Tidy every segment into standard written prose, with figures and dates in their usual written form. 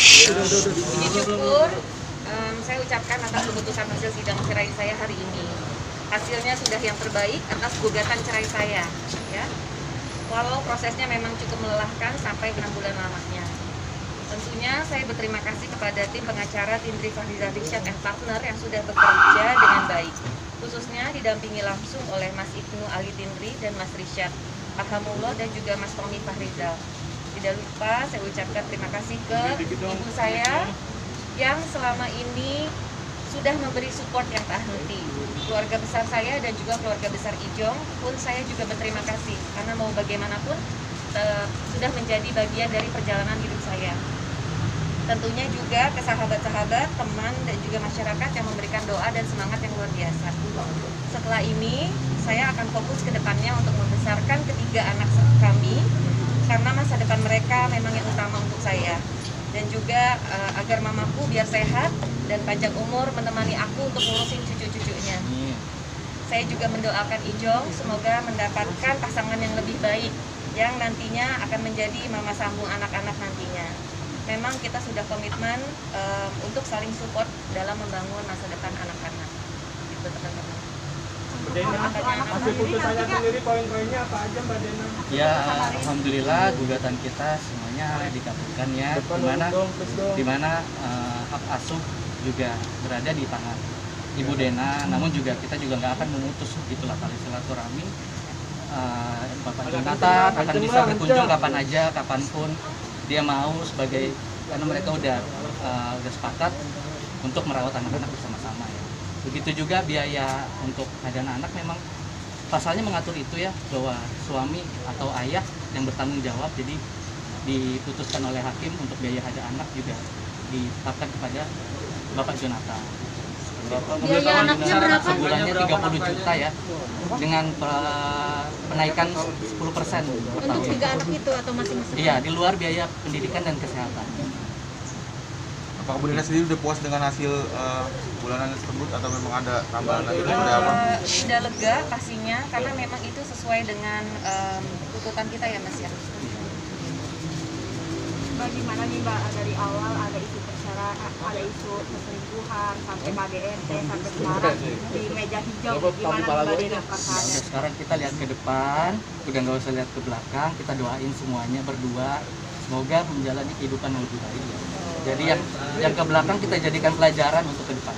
Puji syukur saya ucapkan atas keputusan hasil sidang cerai saya hari ini. Hasilnya sudah yang terbaik atas gugatan cerai saya, ya. Walau prosesnya memang cukup melelahkan sampai 6 bulan lamanya. Tentunya saya berterima kasih kepada tim pengacara Tindri Fahriza Rishad and Partner yang sudah bekerja dengan baik, khususnya didampingi langsung oleh Mas Ibnu Ali Tindri dan Mas Rishad Alhamullah dan juga Mas Tommy Fahrizal. Tidak lupa saya ucapkan terima kasih ke ibu saya yang selama ini sudah memberi support yang tak henti. Keluarga besar saya dan juga keluarga besar Ijong pun saya juga berterima kasih karena mau bagaimanapun sudah menjadi bagian dari perjalanan hidup saya. Tentunya juga ke sahabat-sahabat, teman dan juga masyarakat yang memberikan doa dan semangat yang luar biasa. Setelah ini saya akan fokus ke depannya untuk membesarkan ketiga anak kami karena masa depan mereka memang yang utama untuk saya. Dan juga agar mamaku biar sehat dan panjang umur menemani aku untuk ngurusin cucu-cucunya. Saya juga mendoakan Ijong semoga mendapatkan pasangan yang lebih baik yang nantinya akan menjadi mama sambung anak-anak nantinya. Memang kita sudah komitmen untuk saling support dalam membangun masa depan anak-anak. Gitu teman-teman. Hasil putusannya sendiri poin-poinnya apa aja Mbak Dena? Ya, alhamdulillah gugatan kita semuanya dikabulkan ya. Dimana hak asuh juga berada di tangan Ibu Dena. Namun juga kita juga nggak akan memutus gitulah tali silaturahmi. Bapak Jonathan akan bisa berkunjung kapan aja, kapanpun dia mau sebagai karena mereka udah sepakat untuk merawat anak-anak bersama-sama ya. Begitu juga biaya untuk ada anak memang pasalnya mengatur itu ya, bahwa suami atau ayah yang bertanggung jawab. Jadi diputuskan oleh hakim untuk biaya ada anak juga ditetapkan kepada Bapak Jonathan. Biaya anaknya berapa? Sebulannya 30 juta ya, dengan penaikan 10% per tahun. Untuk 3 anak itu atau masing-masing? Iya, di luar biaya pendidikan dan kesehatan. Apakah Bu Dena sendiri udah puas dengan hasil bulanan tersebut atau memang ada tambahan lagi seperti apa? Sudah lega pastinya karena memang itu sesuai dengan tuntutan kita ya Mas ya. Bagaimana nih Mbak, dari awal ada isu perceraian, ada isu perselingkuhan sampai KDRT sampai sekarang di meja hijau, gimana Mbak Dena perasaannya? Sekarang kita lihat ke depan, udah nggak usah lihat ke belakang. Kita doain semuanya berdua, semoga menjalani kehidupan yang lebih baik ya. Jadi yang ke belakang kita jadikan pelajaran untuk ke depan.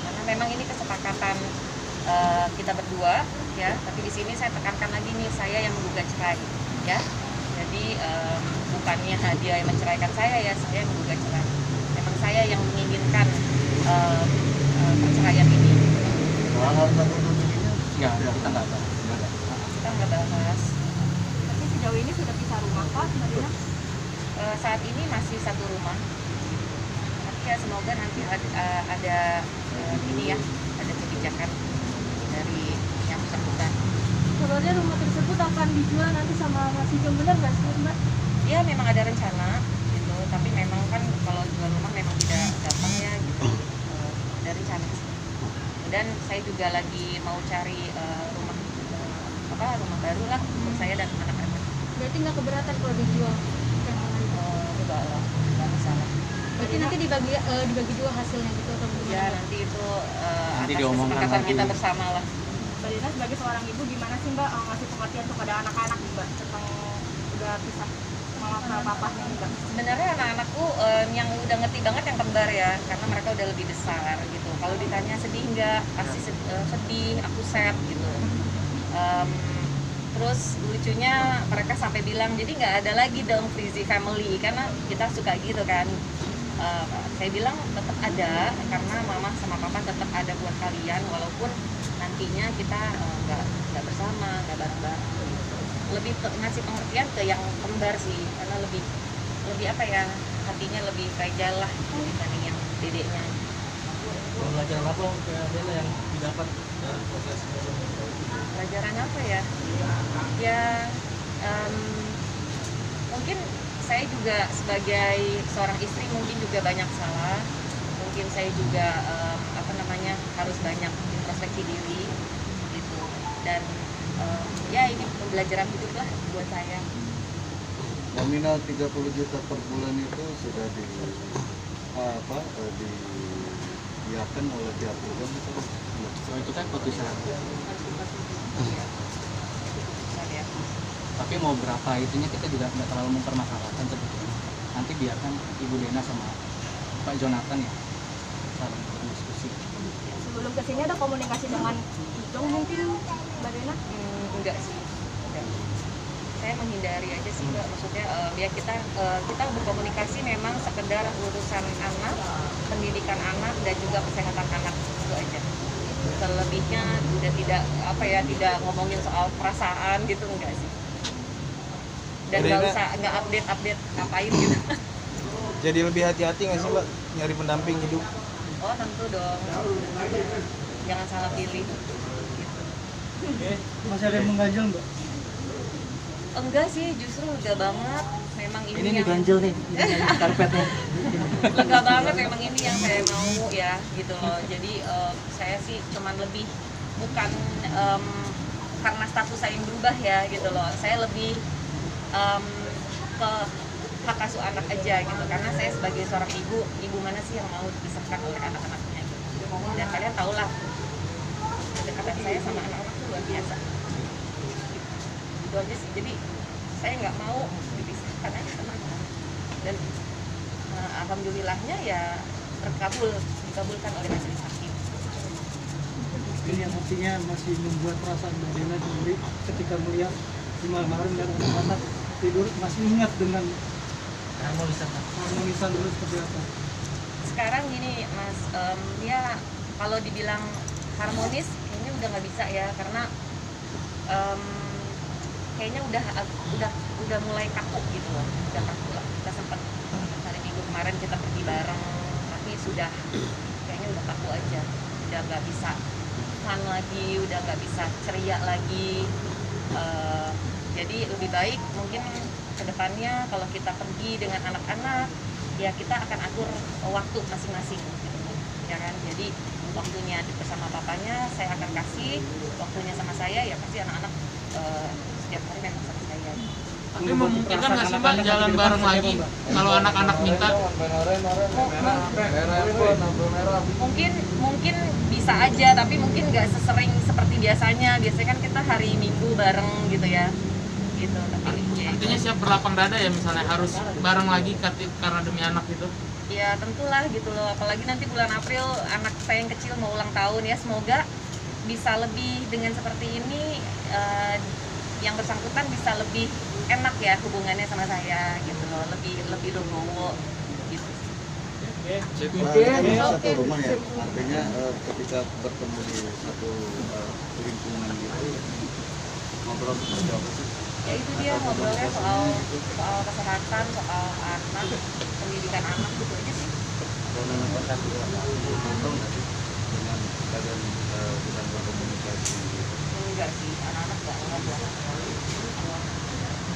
Karena memang ini kesepakatan kita berdua ya, tapi di sini saya tekankan lagi nih, saya yang menggugat cerai ya. Jadi bukannya dia yang menceraikan saya ya, saya yang menggugat cerai. Memang saya yang menginginkan perceraian ini. Enggak, kita nggak bahas. Kita nggak bahas. Tapi sejauh ini sudah pisah rumah Pak, Mbak Dena? Saat ini masih satu rumah. Tapi ya semoga nanti ada ini ya, ada kebijakan dari yang bersangkutan. Kabarnya rumah tersebut akan dijual nanti sama Mas Ijong, benar nggak sih Mbak? Ya memang ada rencana gitu, tapi memang kan kalau jual rumah memang tidak gampang ya gitu. Ada rencana sih. Dan saya juga lagi mau cari rumah baru lah untuk saya dan anak-anak. Berarti nggak keberatan kalau dijual? Enggak masalah. Berarti nanti dibagi dua hasilnya gitu atau gimana? Ya nanti itu Nanti atas diomongkan kesepakatan lagi. kita bersama lah. Mbak Dena sebagai seorang ibu gimana sih Mbak ngasih pengertian kepada anak-anak Mbak tentang udah pisah mama sama papahnya Mbak? Sebenarnya anak-anakku yang udah ngerti banget yang kembar ya, karena mereka udah lebih besar gitu. Kalau ditanya sedih nggak, pasti sedih, aku sad gitu. Terus lucunya mereka sampai bilang, jadi nggak ada lagi dong Frizi family, karena kita suka gitu kan. Saya bilang tetap ada, karena mama sama papa tetap ada buat kalian, walaupun nantinya kita nggak bersama, nggak bareng-bareng. Lebih ngasih pengertian ke yang kembar sih, karena lebih apa ya, hatinya lebih fragile lah dibanding yang dedeknya. Pelajaran apa yang didapat dari proses Pelajaran apa ya? Ya mungkin saya juga sebagai seorang istri mungkin juga banyak salah. Mungkin saya juga harus banyak introspeksi diri gitu. Dan ya ini pembelajaran hidup lah buat saya. Nominal 30 juta per bulan itu sudah diiakan oleh pihak program itu. So itu kan putusan. Tapi mau berapa itunya kita juga nggak terlalu mempermasalahkan sebetulnya. Nanti biarkan Ibu Dena sama Pak Jonathan ya saling berdiskusi. Sebelum kesini ada komunikasi dengan Ijong mungkin Mbak Dena? Enggak sih, enggak. Saya menghindari aja sih Mbak. Maksudnya ya kita berkomunikasi memang sekedar urusan anak, pendidikan anak dan juga kesehatan anak, itu aja. Selebihnya udah tidak ngomongin soal perasaan gitu, enggak sih. Dan nggak update ngapain gitu. Jadi lebih hati-hati nggak sih Mbak nyari pendamping hidup? Oh tentu dong, jangan salah pilih gitu. Masih ada yang mengganjal Mbak? Enggak sih, justru lega banget. Memang ini yang diganjel nih, karpetnya. lega banget, memang ini yang saya mau ya gitu loh. Jadi saya sih cuman lebih bukan karena status saya yang berubah ya gitu loh. Saya lebih ke hak asuh anak aja gitu, karena saya sebagai seorang ibu mana sih yang mau dipisahkan oleh anak-anaknya gitu. Dan kalian tahulah kedekatan saya sama anak-anak itu luar biasa gitu. Itu aja sih, jadi saya nggak mau dipisahkan aja sama anak. Dan alhamdulillahnya ya dikabulkan oleh majelis hakim. Ini yang artinya masih membuat perasaan Mbak Dena sendiri ketika melihat di malam hari dan anak-anak tidur masih ingat dengan harmonisan dulu seperti apa? Sekarang gini Mas, ya kalau dibilang harmonis kayaknya udah nggak bisa ya, karena kayaknya udah mulai kaku gitu loh, udah kaku lah. Kita sempat hari Minggu kemarin kita pergi bareng, tapi sudah kayaknya udah kaku aja, udah nggak bisa fun lagi, udah nggak bisa ceria lagi. Jadi lebih baik mungkin kedepannya kalau kita pergi dengan anak-anak ya kita akan atur waktu masing-masing gitu, ya kan. Jadi waktunya bersama papanya saya akan kasih, waktunya sama saya ya pasti anak-anak setiap hari memang sama saya. Tapi memungkinkan nggak sih Mbak jalan bareng lagi kalau anak-anak minta? Mungkin bisa aja, tapi mungkin nggak sesering seperti biasanya. Biasanya kan kita hari Minggu bareng gitu ya, gitu. Tapi artinya siap berlapang dada ya, misalnya harus bareng lagi karena demi anak gitu? Ya tentulah gitu loh. Apalagi nanti bulan April anak saya yang kecil mau ulang tahun ya, semoga bisa lebih dengan seperti ini. Yang bersangkutan bisa lebih enak ya hubungannya sama saya gitu loh, lebih legowo gitu. Satu rumah ya, artinya ketika bertemu di satu lingkungan gitu ngobrol seperti apa sih? Ya itu dia ngobrolnya soal kesehatan, soal anak, pendidikan anak gitu aja sih. Dengan kalian sedang berkomunikasi. Enggak sih, anak-anak nggak ngobrol.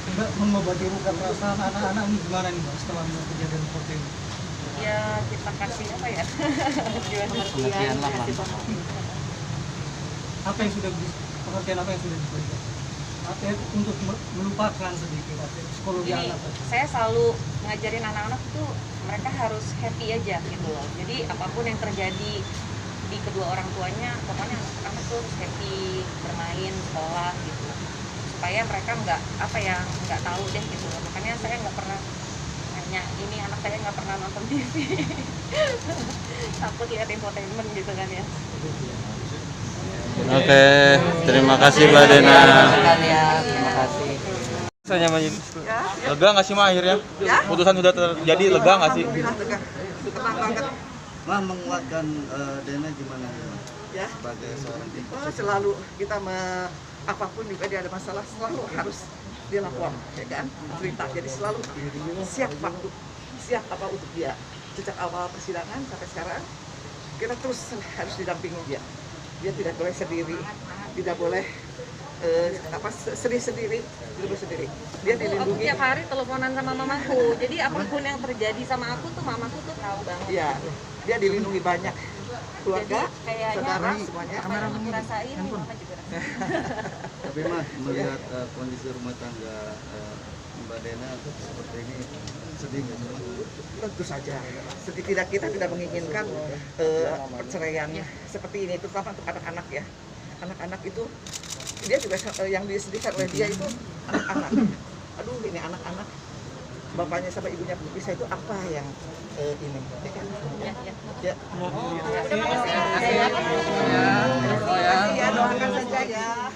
Mbak, mengobati luka perasaan anak-anak ini gimana nih Mbak setelah melihat kejadian seperti ini? Ya kita kasih apa ya? Pengertian lah Apa yang sudah pengertian apa yang sudah diberikan? Untuk melupakan sedikit psikologi Jadi, anak. saya selalu ngajarin anak-anak itu mereka harus happy aja gitu loh. Jadi apapun yang terjadi di kedua orang tuanya, pokoknya anak-anak tuh harus happy, bermain, sekolah gitu, supaya mereka nggak tahu deh gitu loh. Makanya saya nggak pernah nanya ini anak saya nggak pernah nonton TV, takut lihat infotainment gitu kan ya. Oke, terima kasih Mbak Dena. Terima kasih. Rasanya majelis. Lega nggak sih Ma akhirnya? Putusan sudah terjadi, lega nggak sih? Tenang banget. Mah menguatkan Dena gimana Ya. sebagai seorang ibu? Selalu kita apapun juga dia ada masalah selalu harus dilapor, ya kan? Cerita, jadi selalu siap waktu, siap apa untuk dia. Sejak awal persidangan sampai sekarang kita terus harus didampingi dia. Dia tidak boleh sendiri, tidak boleh sedih sendiri, tidak boleh sendiri. Dia Aku dilindungi. tiap hari teleponan sama mamaku, jadi apapun yang terjadi sama aku tuh mamaku tuh tahu banget. Ya, dia dilindungi banyak keluarga, Jadi kayaknya saudara, semuanya. apa yang aku rasain, mama juga rasain. Tapi Mas, melihat kondisi rumah tangga Mbak Dena seperti ini, sedih nggak sih? Tentu saja. Kita tidak menginginkan perceraian seperti ini, terutama untuk anak-anak ya. Anak-anak itu dia juga yang disedihkan oleh dia itu anak-anak. Aduh, ini anak-anak bapaknya sama ibunya berpisah itu apa yang ini? Ya kan? Ya. Udah makasih. Terima kasih ya, doakan saja ya.